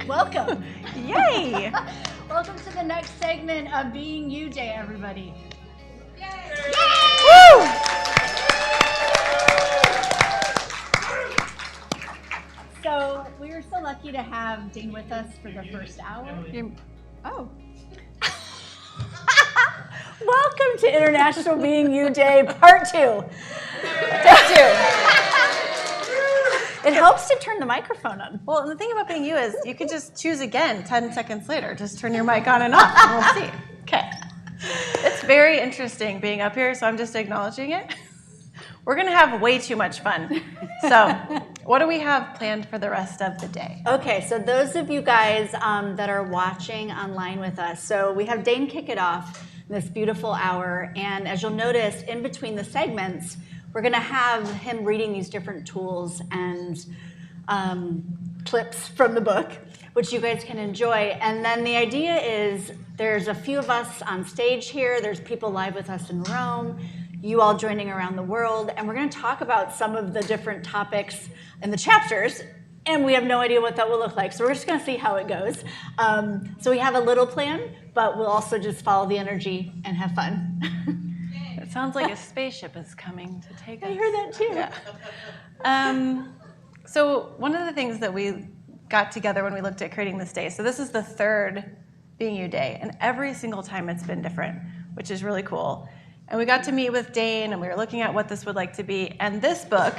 Welcome. Yay! Welcome to the next segment of Being You Day, everybody. Yay! Woo! So we were so lucky to have Dane with us for the first hour. Oh. Welcome to International Being You Day, Part 2. It helps to turn the microphone on. Well, and the thing about being you is you can just choose again 10 seconds later. Just turn your mic on and off, and we'll see. Okay. It's very interesting being up here, so I'm just acknowledging it. We're going to have way too much fun. So what do we have planned for the rest of the day? Okay, so those of you guys that are watching online with us, so we have Dane kick it off this beautiful hour, and as you'll notice, in between the segments, we're going to have him reading these different tools and clips from the book, which you guys can enjoy. And then the idea is there's a few of us on stage here. There's people live with us in Rome, you all joining around the world. And we're going to talk about some of the different topics in the chapters. And we have no idea what that will look like. So we're just going to see how it goes. So we have a little plan, but we'll also just follow the energy and have fun. It sounds like a spaceship is coming to take us. I heard that too. Yeah. So one of the things that we got together when we looked at creating this day, so this is the third Being You Day, and every single time it's been different, which is really cool. And we got to meet with Dane, and we were looking at what this would like to be. And this book,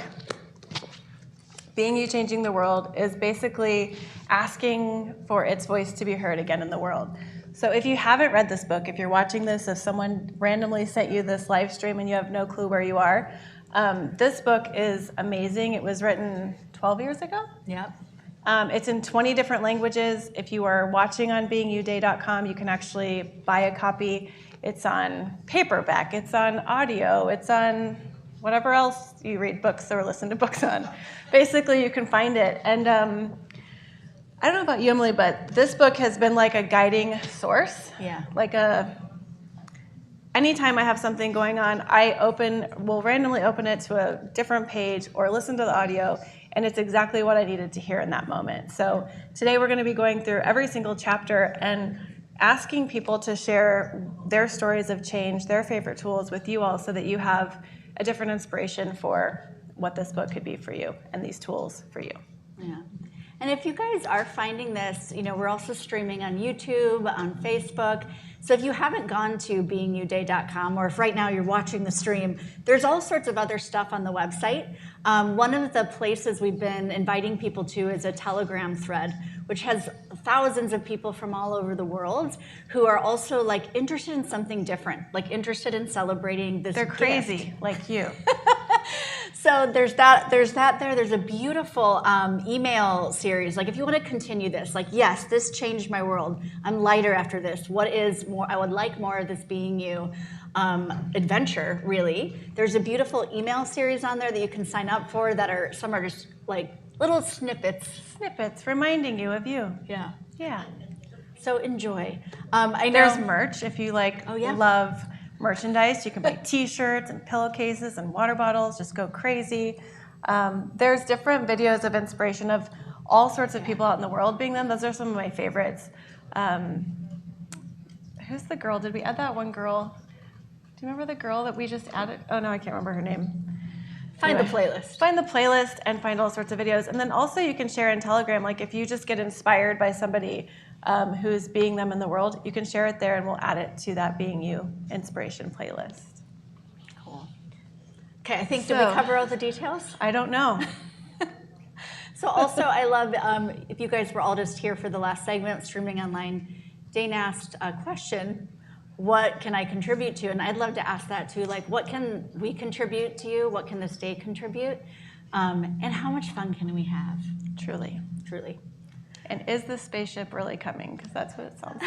Being You Changing the World, is basically asking for its voice to be heard again in the world. So if you haven't read this book, if you're watching this, if someone randomly sent you this live stream and you have no clue where you are, this book is amazing. It was written 12 years ago. Yep. It's in 20 different languages. If you are watching on beingyouday.com, you can actually buy a copy. It's on paperback, it's on audio, it's on whatever else you read books or listen to books on. Basically, you can find it. And I don't know about you, Emily, but this book has been like a guiding source. Yeah. Anytime I have something going on, will randomly open it to a different page or listen to the audio, and it's exactly what I needed to hear in that moment. So today we're going to be going through every single chapter and asking people to share their stories of change, their favorite tools with you all so that you have a different inspiration for what this book could be for you and these tools for you. Yeah. And if you guys are finding this, we're also streaming on YouTube, on Facebook. So if you haven't gone to beingyouday.com, or if right now you're watching the stream, there's all sorts of other stuff on the website. One of the places we've been inviting people to is a Telegram thread, which has thousands of people from all over the world who are also interested in something different, interested in celebrating this. They're crazy, gift. like you. So there's that there. There's a beautiful email series. If you want to continue this, yes, this changed my world. I'm lighter after this. What is more? I would like more of this Being You adventure, really. There's a beautiful email series on there that you can sign up for some are just little snippets. Snippets reminding you of you. Yeah. Yeah. So enjoy. I know there's merch if you love merchandise. You can buy T-shirts and pillowcases and water bottles. Just go crazy. There's different videos of inspiration of all sorts of people out in the world being them. Those are some of my favorites. Who's the girl? Did we add that one girl? Do you remember the girl that we just added? Oh, no, I can't remember her name. Find the playlist. Find the playlist and find all sorts of videos. And then also you can share in Telegram. If you just get inspired by somebody who's being them in the world, you can share it there and we'll add it to that Being You inspiration playlist. Cool. Okay, I think, did we cover all the details? I don't know. So also I love, if you guys were all just here for the last segment, streaming online, Dane asked a question, what can I contribute to? And I'd love to ask that too, what can we contribute to you? What can this day contribute? And how much fun can we have? Truly. Truly. And is the spaceship really coming? Because that's what it sounds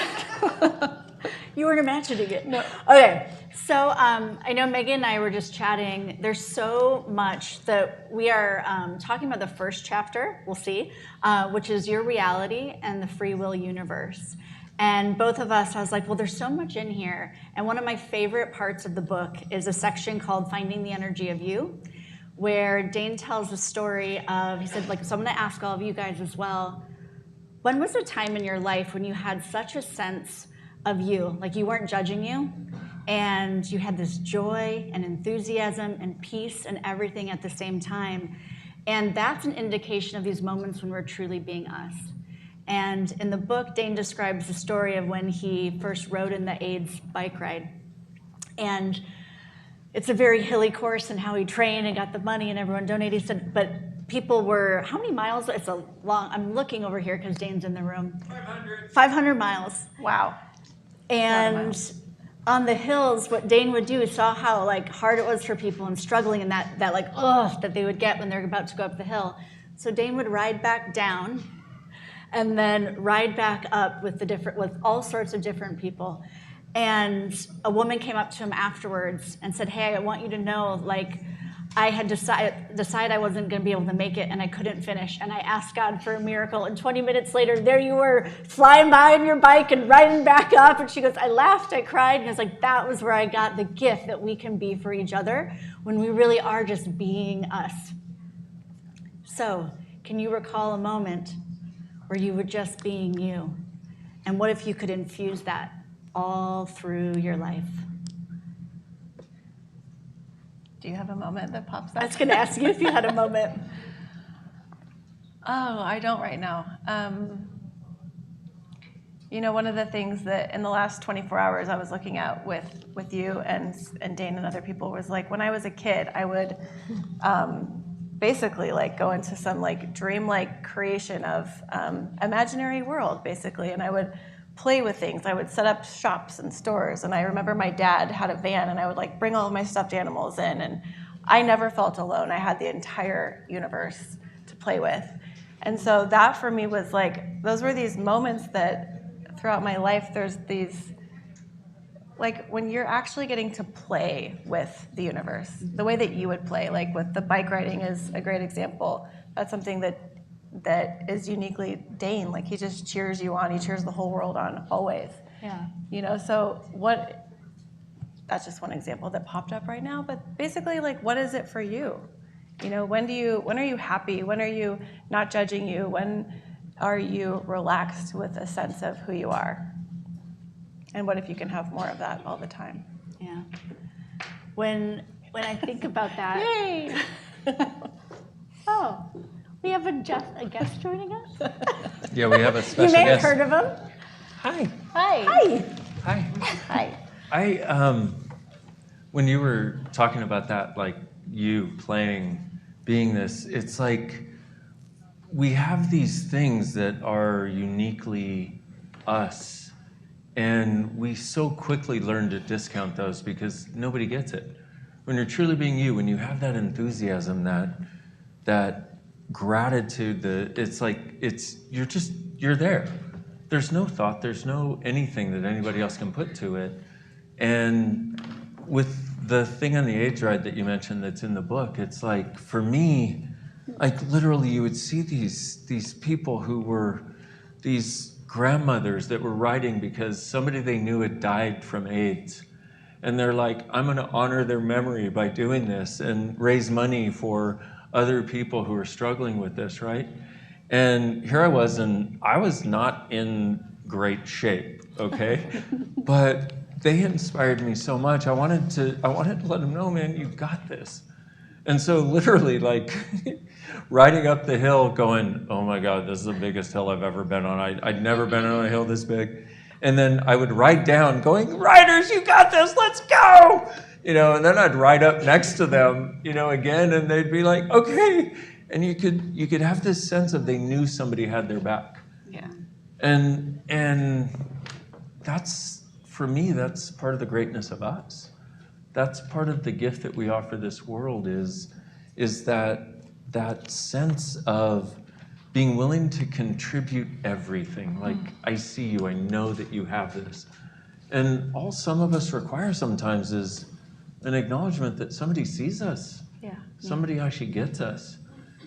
like. You weren't imagining it. No. Okay, so I know Megan and I were just chatting. There's so much that we are talking about the first chapter, we'll see, which is Your Reality and the Free Will Universe. And both of us, I was like, well, there's so much in here. And one of my favorite parts of the book is a section called Finding the Energy of You, where Dane tells the story of, he said, so I'm going to ask all of you guys as well, when was a time in your life when you had such a sense of you, like you weren't judging you, and you had this joy and enthusiasm and peace and everything at the same time? And that's an indication of these moments when we're truly being us. And in the book, Dane describes the story of when he first rode in the AIDS bike ride. And it's a very hilly course, and how he trained and got the money and everyone donated. He said, but people were, how many miles? It's a long, I'm looking over here because Dane's in the room. 500 miles. Wow. And on the hills, what Dane would do is saw how like hard it was for people and struggling, and that like, ugh, that they would get when they're about to go up the hill. So Dane would ride back down and then ride back up with all sorts of different people. And a woman came up to him afterwards and said, hey, I want you to know, like, I had decided I wasn't going to be able to make it, and I couldn't finish. And I asked God for a miracle. And 20 minutes later, there you were, flying by on your bike and riding back up. And she goes, I laughed, I cried. And I was like, that was where I got the gift that we can be for each other when we really are just being us. So, can you recall a moment where you were just being you? And what if you could infuse that all through your life? Do you have a moment that pops up? I was going to ask you if you had a moment. Oh, I don't right now. One of the things that in the last 24 hours I was looking at with you and Dane and other people was like, when I was a kid, I would basically like go into some like dream-like creation of imaginary world, basically, and I would play with things. I would set up shops and stores, and I remember my dad had a van, and I would like bring all of my stuffed animals in, and I never felt alone. I had the entire universe to play with. And so that for me was like, those were these moments that throughout my life, there's these, like when you're actually getting to play with the universe, the way that you would play, like with the bike riding is a great example. That's something that is uniquely Dane. Like he just cheers you on. He cheers the whole world on always. Yeah. So that's just one example that popped up right now. But basically, like, what is it for you? When are you happy? When are you not judging you? When are you relaxed with a sense of who you are? And what if you can have more of that all the time? Yeah. When I think about that. Yay! Oh. We have a guest joining us? Yeah, we have a special guest. You may have guest. heard of him. Hi. Hi. Hi. Hi. I when you were talking about that, like you playing, being this, it's like we have these things that are uniquely us, and we so quickly learn to discount those because nobody gets it. When you're truly being you, when you have that enthusiasm, that gratitude, you're there. There's no thought, there's no anything that anybody else can put to it. And with the thing on the AIDS ride that you mentioned that's in the book, it's like, for me, like literally you would see these people who were these grandmothers that were riding because somebody they knew had died from AIDS. And they're like, I'm gonna honor their memory by doing this and raise money for other people who are struggling with this, right? And here I was, and I was not in great shape, okay? But they inspired me so much. I wanted to let them know, man, you got this. And so literally, like, riding up the hill going, oh my God, this is the biggest hill I've ever been on. I'd never been on a hill this big. And then I would ride down going, riders, you got this, let's go! And then I'd ride up next to them, again, and they'd be like, okay. And you could have this sense of they knew somebody had their back. Yeah. And that's, for me, that's part of the greatness of us. That's part of the gift that we offer this world is that sense of being willing to contribute everything. Like, I see you, I know that you have this. And all some of us require sometimes is an acknowledgement that somebody sees us. Yeah. Somebody actually gets us.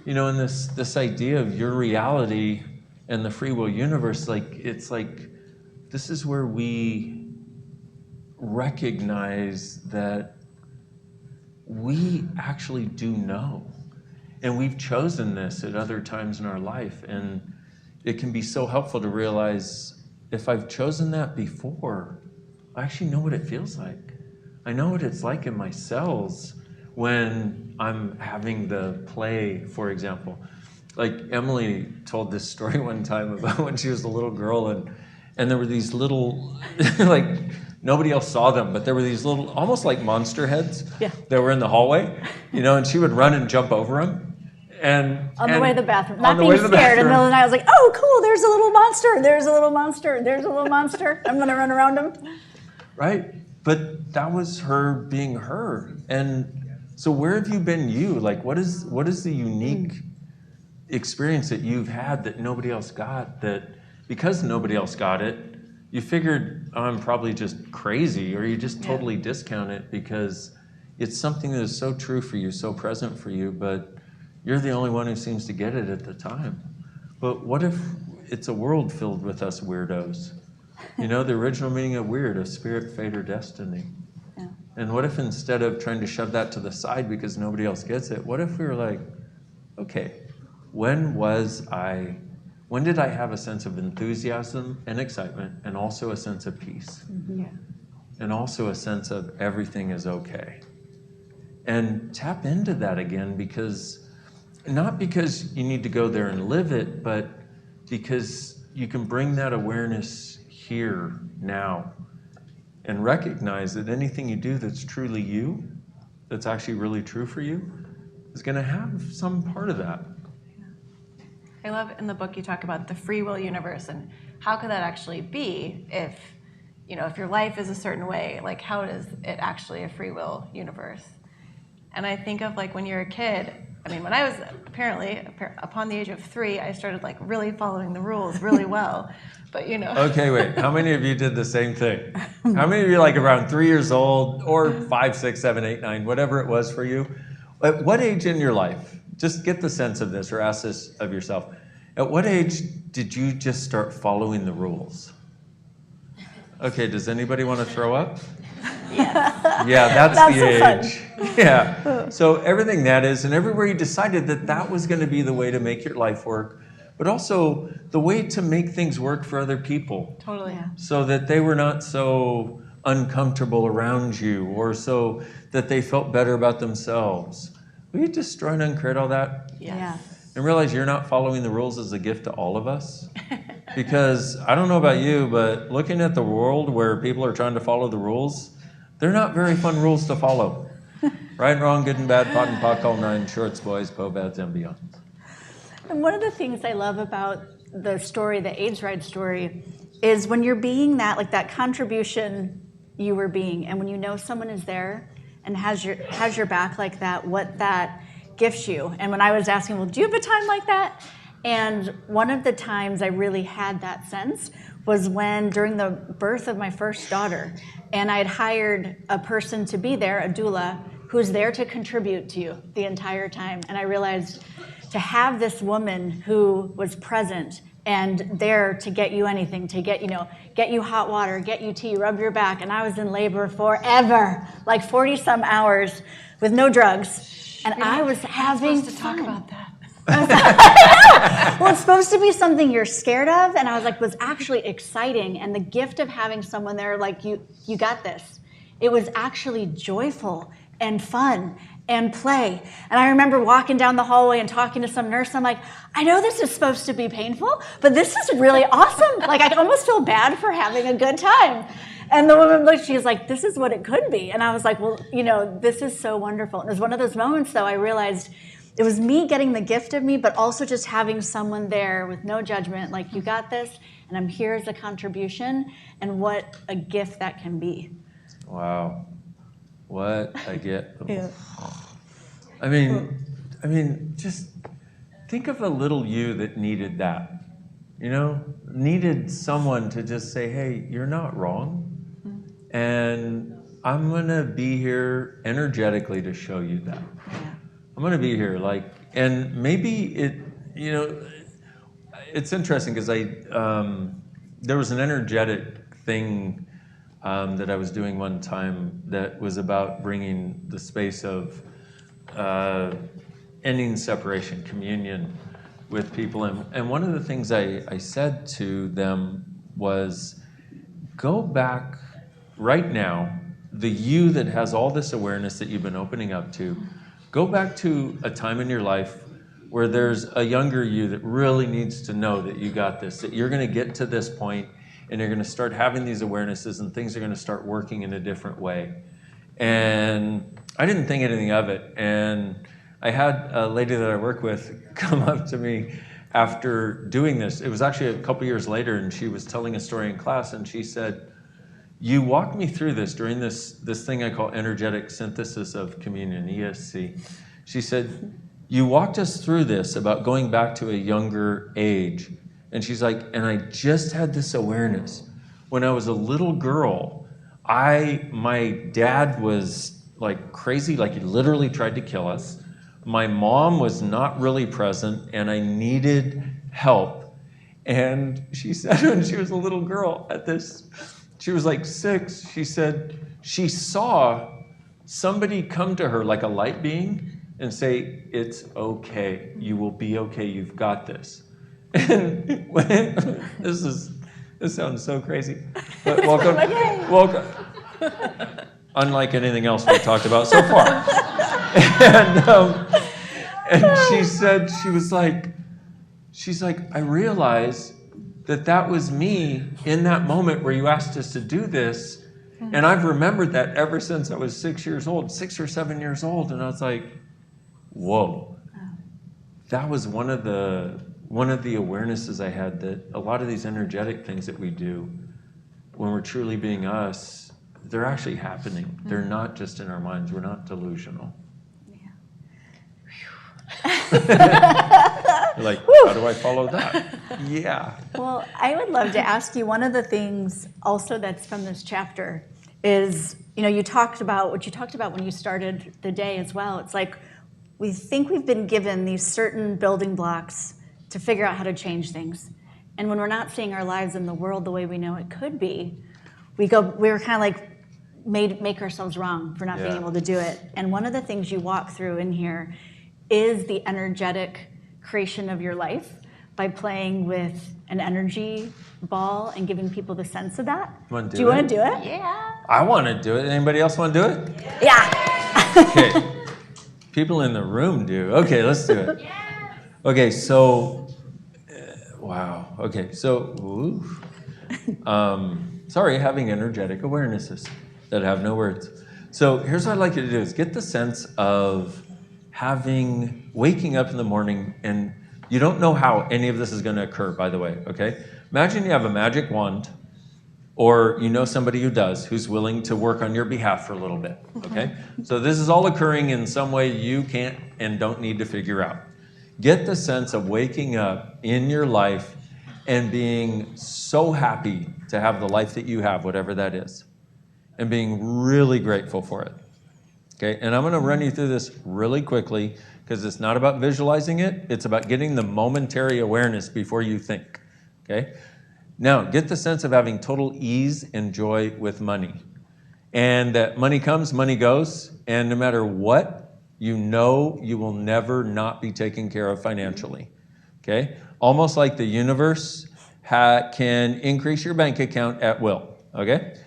And this idea of your reality and the free will universe, like, it's like, this is where we recognize that we actually do know. And we've chosen this at other times in our life. And it can be so helpful to realize if I've chosen that before, I actually know what it feels like. I know what it's like in my cells when I'm having the play, for example. Like Emily told this story one time about when she was a little girl, and there were these little, like nobody else saw them, but there were these little, almost like monster heads that were in the hallway, and she would run and jump over them. And on the way to the bathroom, not on the being way to the scared. In the bathroom. middle of the night, I was like, "Oh, cool! There's a little monster. There's a little monster. There's a little monster. I'm gonna run around him." Right, but that was her being her. And so, where have you been you? Like, what is the unique experience that you've had that nobody else got? That because nobody else got it, you figured, oh, I'm probably just crazy, or you just totally discount it because it's something that is so true for you, so present for you, but you're the only one who seems to get it at the time. But what if it's a world filled with us weirdos? The original meaning of weird, of spirit, fate, or destiny. Yeah. And what if instead of trying to shove that to the side because nobody else gets it, what if we were like, okay, when did I have a sense of enthusiasm and excitement and also a sense of peace? Yeah. And also a sense of everything is okay. And tap into that again, not because you need to go there and live it, but because you can bring that awareness here, now, and recognize that anything you do that's truly you, that's actually really true for you, is going to have some part of that. I love in the book you talk about the free will universe and how could that actually be if your life is a certain way, like how is it actually a free will universe? And I think of like when you're a kid, when I was apparently upon the age of 3, I started like really following the rules really well, but Okay, wait, how many of you did the same thing? How many of you like around 3 years old or 5, 6, 7, 8, 9, whatever it was for you? At what age in your life, just get the sense of this or ask this of yourself, at what age did you just start following the rules? Okay, does anybody want to throw up? Yes. Yeah, that's That's the so age. Yeah. So everything that is, and everywhere you decided that was going to be the way to make your life work, but also the way to make things work for other people. Totally. Yeah. So that they were not so uncomfortable around you, or so that they felt better about themselves. Will you destroy and uncreate all that? Yeah. And realize you're not following the rules as a gift to all of us? Because I don't know about you, but looking at the world where people are trying to follow the rules, they're not very fun rules to follow. Right and wrong, good and bad, pot and pock, all 9, shorts, boys, po-bads, and beyond. And one of the things I love about the story, the AIDS Ride story, is when you're being that, like that contribution you were being, and when you know someone is there and has your back like that, what that gifts you. And when I was asking, well, do you have a time like that? And one of the times I really had that sense was when during the birth of my first daughter, and I'd hired a person to be there, a doula, who's there to contribute to you the entire time. And I realized to have this woman who was present and there to get you anything, to get you hot water, get you tea, rub your back. And I was in labor forever, like 40 some hours with no drugs. And I was having supposed to talk about that. Well, it's supposed to be something you're scared of, and I was like, was actually exciting. And the gift of having someone there, like, you got this. It was actually joyful and fun and play. And I remember walking down the hallway and talking to some nurse. I'm like, I know this is supposed to be painful, but this is really awesome. Like, I almost feel bad for having a good time. And the woman looked, she was like, this is what it could be. And I was like, well, this is so wonderful. And it was one of those moments, though, I realized it was me getting the gift of me, but also just having someone there with no judgment, like, you got this, and I'm here as a contribution, and what a gift that can be. Wow. What a gift. Yeah. I mean, just think of a little you that needed that, needed someone to just say, hey, you're not wrong. And I'm going to be here energetically to show you that. Yeah. I'm going to be here, and maybe it's interesting because there was an energetic thing that I was doing one time that was about bringing the space of ending separation, communion, with people. And one of the things I said to them was, go back right now, the you that has all this awareness that you've been opening up to, go back to a time in your life where there's a younger you that really needs to know that you got this, that you're going to get to this point and you're going to start having these awarenesses and things are going to start working in a different way. And I didn't think anything of it. And I had a lady that I work with come up to me after doing this. It was actually a couple years later, and she was telling a story in class, and she said, you walked me through this during this thing I call energetic synthesis of communion, ESC. She said, you walked us through this about going back to a younger age. And she's like, and I just had this awareness. When I was a little girl, my dad was like crazy, like he literally tried to kill us. My mom was not really present, and I needed help. And she said when she was a little girl at this, she was like 6, she said she saw somebody come to her like a light being and say, it's okay, you will be okay, you've got this. And this sounds so crazy, but welcome. Unlike anything else we've talked about so far. And she said, she's like, I realized that was me in that moment where you asked us to do this. And I've remembered that ever since I was 6 or 7 years old. And I was like, whoa. That was one of the awarenesses I had, that a lot of these energetic things that we do when we're truly being us, they're actually happening. They're not just in our minds. We're not delusional. You're like, how do I follow that? Yeah. Well, I would love to ask you, one of the things also that's from this chapter is, you talked about what you talked about when you started the day as well. It's like we think we've been given these certain building blocks to figure out how to change things. And when we're not seeing our lives in the world the way we know it could be, we're kind of like make ourselves wrong for not being able to do it. And one of the things you walk through in here is the energetic creation of your life by playing with an energy ball and giving people the sense of that. Do you want to do it? Yeah. I want to do it. Anybody else want to do it? Yeah. Okay. People in the room do. Okay, let's do it. Okay, so, wow. Okay, so, sorry, having energetic awarenesses that have no words. So here's what I'd like you to do is get the sense of waking up in the morning, and you don't know how any of this is going to occur, by the way, okay? Imagine you have a magic wand, or you know somebody who does, who's willing to work on your behalf for a little bit, okay? So this is all occurring in some way you can't and don't need to figure out. Get the sense of waking up in your life and being so happy to have the life that you have, whatever that is, and being really grateful for it. Okay, and I'm going to run you through this really quickly because it's not about visualizing it. It's about getting the momentary awareness before you think. Okay, now get the sense of having total ease and joy with money. And that money comes, money goes, and no matter what, you know you will never not be taken care of financially. Okay, almost like the universe can increase your bank account at will. Okay.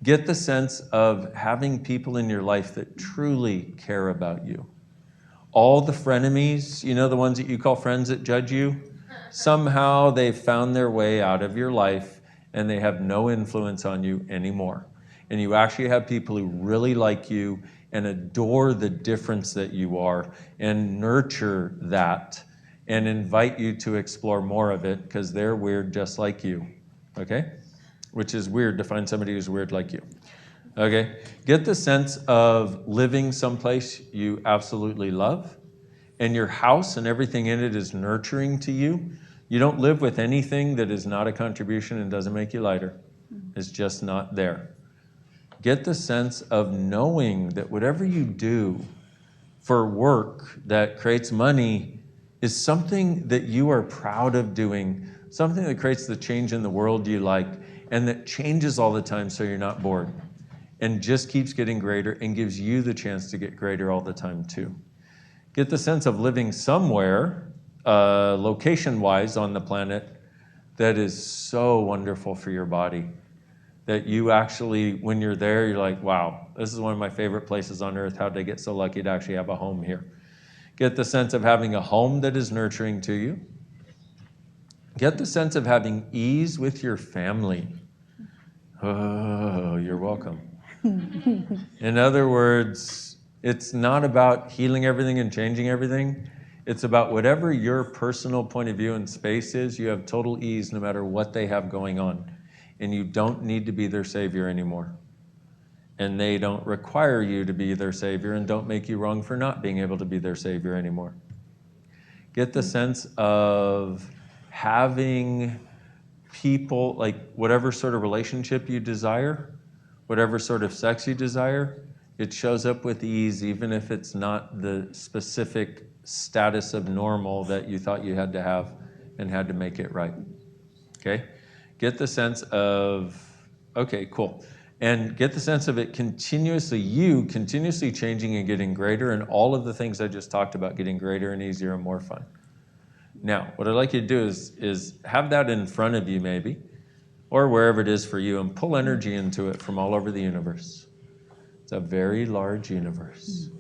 Get the sense of having people in your life that truly care about you. All the frenemies, the ones that you call friends that judge you, somehow they've found their way out of your life and they have no influence on you anymore. And you actually have people who really like you and adore the difference that you are and nurture that and invite you to explore more of it because they're weird just like you. Okay? Which is weird to find somebody who's weird like you. Okay? Get the sense of living someplace you absolutely love, and your house and everything in it is nurturing to you. You don't live with anything that is not a contribution and doesn't make you lighter. It's just not there. Get the sense of knowing that whatever you do for work that creates money is something that you are proud of doing, something that creates the change in the world you like, and that changes all the time so you're not bored and just keeps getting greater and gives you the chance to get greater all the time too. Get the sense of living somewhere location-wise on the planet that is so wonderful for your body that you actually, when you're there, you're like, wow, this is one of my favorite places on earth. How did I get so lucky to actually have a home here? Get the sense of having a home that is nurturing to you. Get the sense of having ease with your family. Oh, you're welcome. In other words, it's not about healing everything and changing everything. It's about whatever your personal point of view and space is, you have total ease no matter what they have going on. And you don't need to be their savior anymore. And they don't require you to be their savior and don't make you wrong for not being able to be their savior anymore. Get the sense of having people, like whatever sort of relationship you desire, whatever sort of sex you desire, it shows up with ease, even if it's not the specific status of normal that you thought you had to have and had to make it right. Okay? Get the sense of, okay, cool. And get the sense of it continuously, you continuously changing and getting greater, and all of the things I just talked about getting greater and easier and more fun. Now, what I'd like you to do is have that in front of you maybe, or wherever it is for you, and pull energy into it from all over the universe. It's a very large universe.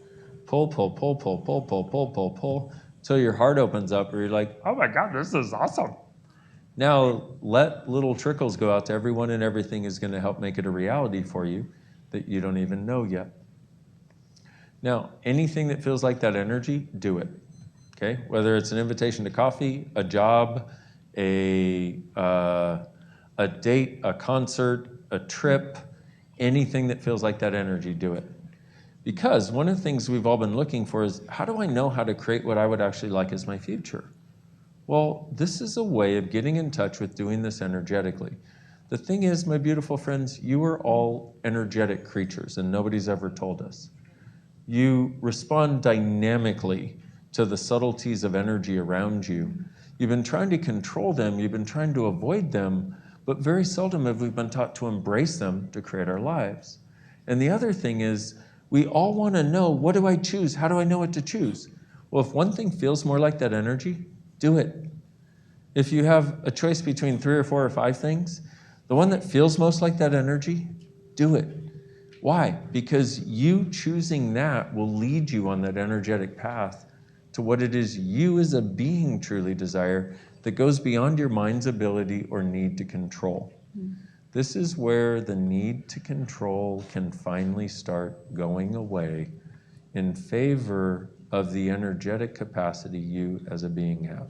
Pull, pull, pull, pull, pull, pull, pull, pull, pull, till your heart opens up, or you're like, oh my God, this is awesome. Now, let little trickles go out to everyone, and everything is going to help make it a reality for you that you don't even know yet. Now, anything that feels like that energy, do it. Okay? Whether it's an invitation to coffee, a job, a date, a concert, a trip, anything that feels like that energy, do it. Because one of the things we've all been looking for is, how do I know how to create what I would actually like as my future? Well, this is a way of getting in touch with doing this energetically. The thing is, my beautiful friends, you are all energetic creatures, and nobody's ever told us. You respond dynamically to the subtleties of energy around you. You've been trying to control them, you've been trying to avoid them, but very seldom have we been taught to embrace them to create our lives. And the other thing is, we all want to know, what do I choose? How do I know what to choose? Well, if one thing feels more like that energy, do it. If you have a choice between 3 or 4 or 5 things, the one that feels most like that energy, do it. Why? Because you choosing that will lead you on that energetic path to what it is you as a being truly desire that goes beyond your mind's ability or need to control. This is where the need to control can finally start going away in favor of the energetic capacity you as a being have.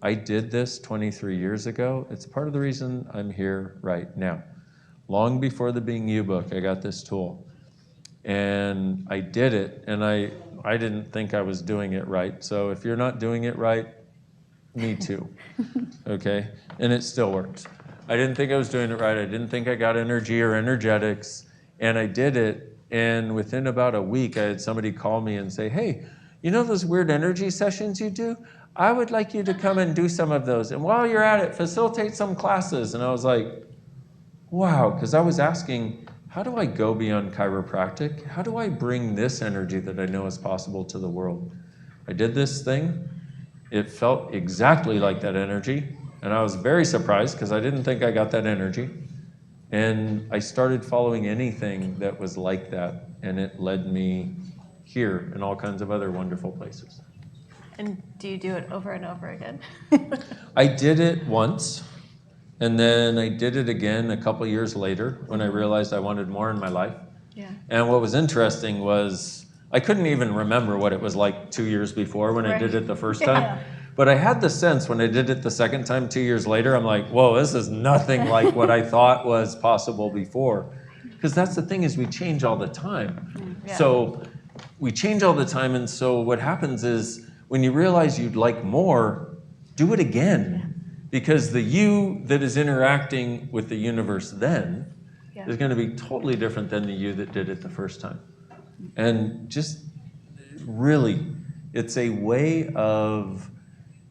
I did this 23 years ago. It's part of the reason I'm here right now. Long before the Being You book, I got this tool. And I did it, and I didn't think I was doing it right. So if you're not doing it right, me too, okay? And it still works. I didn't think I was doing it right. I didn't think I got energy or energetics, and I did it. And within about a week, I had somebody call me and say, hey, you know those weird energy sessions you do? I would like you to come and do some of those. And while you're at it, facilitate some classes. And I was like, wow, because I was asking, how do I go beyond chiropractic? How do I bring this energy that I know is possible to the world? I did this thing. It felt exactly like that energy. And I was very surprised because I didn't think I got that energy. And I started following anything that was like that. And it led me here and all kinds of other wonderful places. And do you do it over and over again? I did it once. And then I did it again a couple years later when I realized I wanted more in my life. Yeah. And what was interesting was I couldn't even remember what it was like 2 years before when I did it the first time. But I had the sense when I did it the second time 2 years later, I'm like, whoa, this is nothing like what I thought was possible before. Because that's the thing is we change all the time. Yeah. So we change all the time. And so what happens is when you realize you'd like more, do it again. Because the you that is interacting with the universe then is going to be totally different than the you that did it the first time. And just really, it's a way of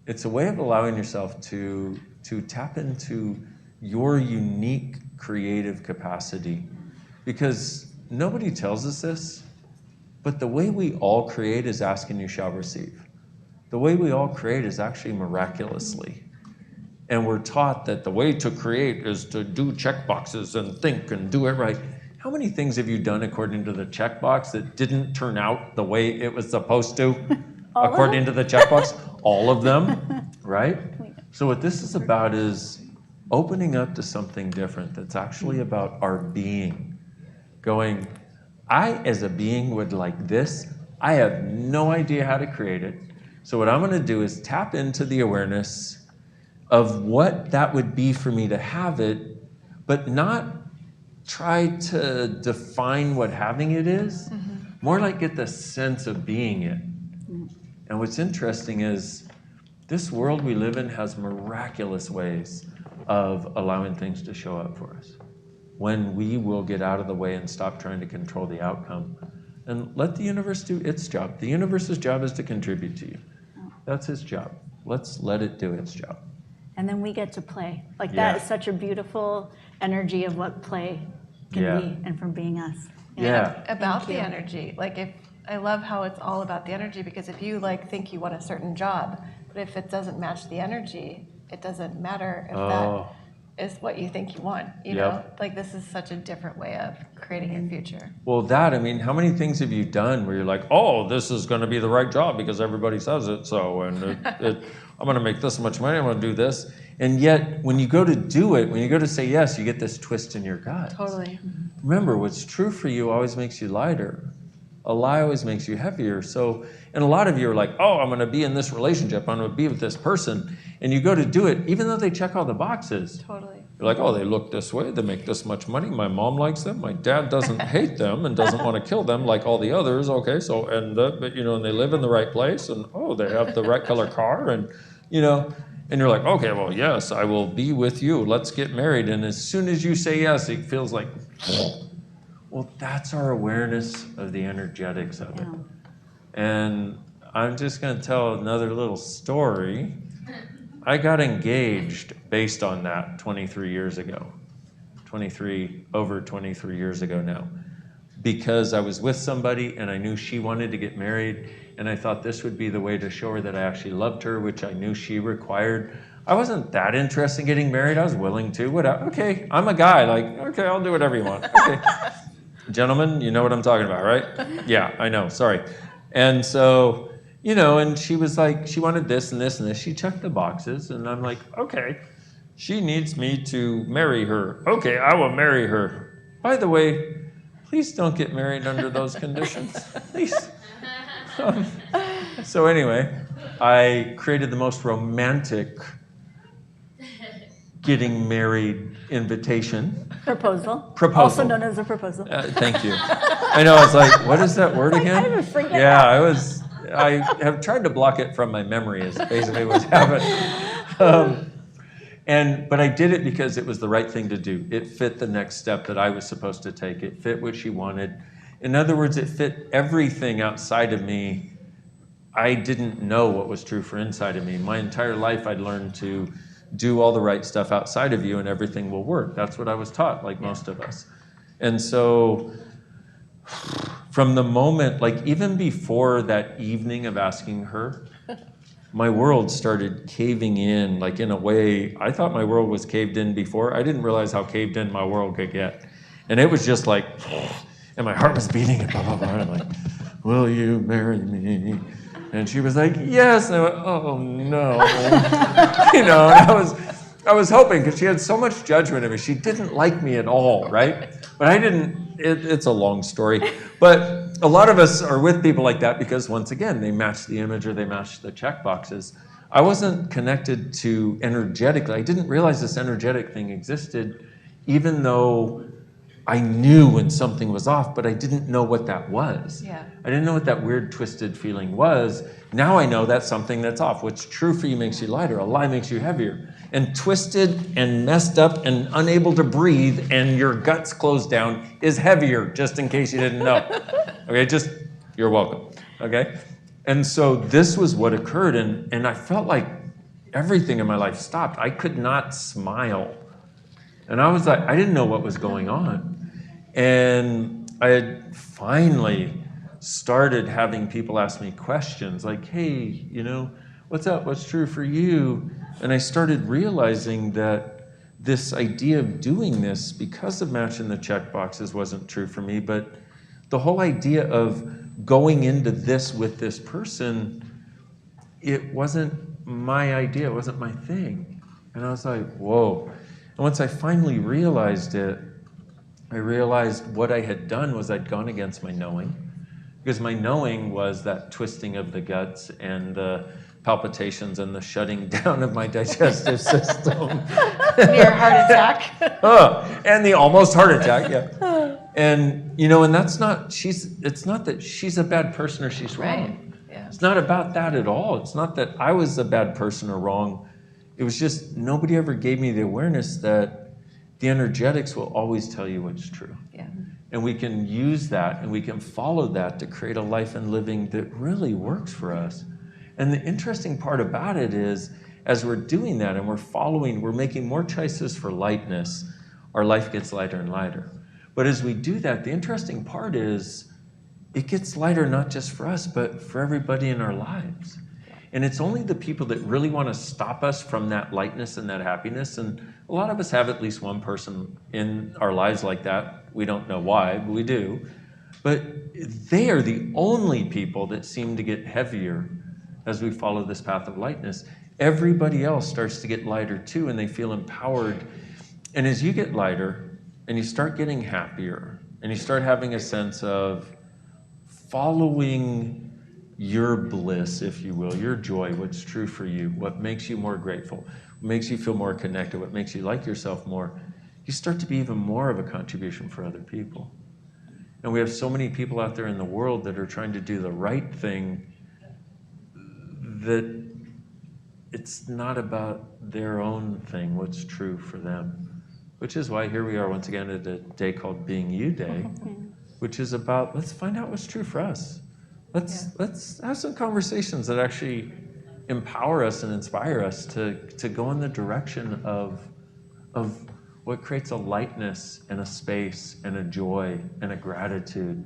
allowing yourself to tap into your unique creative capacity. Because nobody tells us this, but the way we all create is ask and you shall receive. the way we all create is actually miraculously. And we're taught that the way to create is to do check boxes and think and do it right. How many things have you done according to the checkbox that didn't turn out the way it was supposed to? According to the checkbox? All of them, right? So what this is about is opening up to something different that's actually about our being. Going, I as a being would like this. I have no idea how to create it. So what I'm going to do is tap into the awareness of what that would be for me to have it, but not try to define what having it is, more like get the sense of being it. And what's interesting is this world we live in has miraculous ways of allowing things to show up for us. When we will get out of the way and stop trying to control the outcome and let the universe do its job. The universe's job is to contribute to you. That's his job. Let's let it do its job. And then we get to play. Like Yeah. that is such a beautiful energy of what play can Yeah. be and from being us. Yeah. About the you. energy. Like if I love how it's all about the energy, because if you like think you want a certain job, but if it doesn't match the energy, it doesn't matter if Oh. that is what you think you want. You Yep. know, like this is such a different way of creating your future. Well, I mean, how many things have you done where you're like, oh, this is going to be the right job because everybody says it, so, and I'm going to make this much money, I'm going to do this. And yet, when you go to do it, when you go to say yes, you get this twist in your gut. Totally. Remember, what's true for you always makes you lighter. A lie always makes you heavier. So, and a lot of you are like, oh, I'm going to be in this relationship, I'm going to be with this person. And you go to do it, even though they check all the boxes. Totally. You're like, oh, they look this way, they make this much money, my mom likes them, my dad doesn't hate them and doesn't want to kill them like all the others, okay, so, and, but, you know, and they live in the right place, and, oh, they have the right color car, and, you know, and you're like, okay, well, yes, I will be with you, let's get married, and as soon as you say yes, it feels like, well, that's our awareness of the energetics of it. Yeah. And I'm just going to tell another little story. I got engaged based on that 23 years ago. Over 23 years ago now. Because I was with somebody and I knew she wanted to get married, and I thought this would be the way to show her that I actually loved her, which I knew she required. I wasn't that interested in getting married. I was willing to. Whatever. Okay, I'm a guy. Like, okay, I'll do whatever you want. Okay. Gentlemen, you know what I'm talking about, right? Yeah, I know. Sorry. And so, you know, and she was like, she wanted this and this and this. She checked the boxes, and I'm like, okay, she needs me to marry her. Okay, I will marry her. By the way, please don't get married under those conditions. Please. So anyway, I created the most romantic getting married invitation. Proposal. Proposal. Also known as a proposal. Thank you. I know, I was like, what is that word again? I would forget Yeah, I have tried to block it from my memory is basically what's happened. But I did it because it was the right thing to do. It fit the next step that I was supposed to take. It fit what she wanted. In other words, it fit everything outside of me. I didn't know what was true for inside of me. My entire life I'd learned to do all the right stuff outside of you and everything will work. That's what I was taught, like most of us. And so from the moment, like even before that evening of asking her, my world started caving in, like in a way, I thought my world was caved in before. I didn't realize how caved in my world could get. And it was just like, and my heart was beating and blah, blah, blah. And I'm like, will you marry me? And she was like, yes. And I went, oh no. You know, and I was hoping, because she had so much judgment of me. She didn't like me at all, right? But I didn't, it's a long story. But a lot of us are with people like that because, once again, they match the image or they match the check boxes. I wasn't connected to energetically. I didn't realize this energetic thing existed, even though I knew when something was off, but I didn't know what that was. Yeah. I didn't know what that weird twisted feeling was. Now I know that's something that's off. What's true for you makes you lighter. A lie makes you heavier. And twisted and messed up and unable to breathe and your guts closed down is heavier, just in case you didn't know. Okay, just, you're welcome. Okay? And so this was what occurred, and I felt like everything in my life stopped. I could not smile. And I was like, I didn't know what was going on. And I had finally started having people ask me questions like, hey, what's up? What's true for you? And I started realizing that this idea of doing this because of matching the check boxes wasn't true for me, but the whole idea of going into this with this person, it wasn't my idea, it wasn't my thing. And I was like, whoa. And once I finally realized it, I realized what I had done was I'd gone against my knowing, because my knowing was that twisting of the guts and the palpitations and the shutting down of my digestive system. Near heart attack. And the almost heart attack, yeah. And, and it's not that she's a bad person or she's wrong. Right. Yeah. It's not about that at all. It's not that I was a bad person or wrong. It was just nobody ever gave me the awareness that the energetics will always tell you what's true. Yeah. And we can use that and we can follow that to create a life and living that really works for us. And the interesting part about it is, as we're doing that and we're making more choices for lightness, our life gets lighter and lighter. But as we do that, the interesting part is it gets lighter not just for us, but for everybody in our lives. And it's only the people that really want to stop us from that lightness and that happiness. And a lot of us have at least one person in our lives like that. We don't know why, but we do. But they are the only people that seem to get heavier as we follow this path of lightness. Everybody else starts to get lighter too, and they feel empowered. And as you get lighter and you start getting happier and you start having a sense of following your bliss, if you will, your joy, what's true for you, what makes you more grateful, what makes you feel more connected, what makes you like yourself more, you start to be even more of a contribution for other people. And we have so many people out there in the world that are trying to do the right thing that it's not about their own thing, what's true for them. Which is why here we are once again at a day called Being You Day, which is about, let's find out what's true for us. Let's have some conversations that actually empower us and inspire us to go in the direction of what creates a lightness and a space and a joy and a gratitude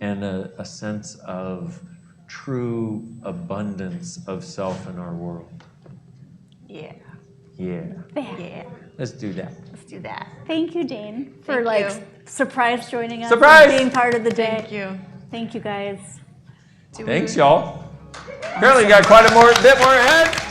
and a sense of true abundance of self in our world. Yeah. Yeah. Yeah. Let's do that. Let's do that. Thank you, Dane, for Thank you. surprise joining us. Surprise! And being part of the day. Thank you. Thank you, guys. Thanks, y'all. Apparently, you got quite a bit more ahead.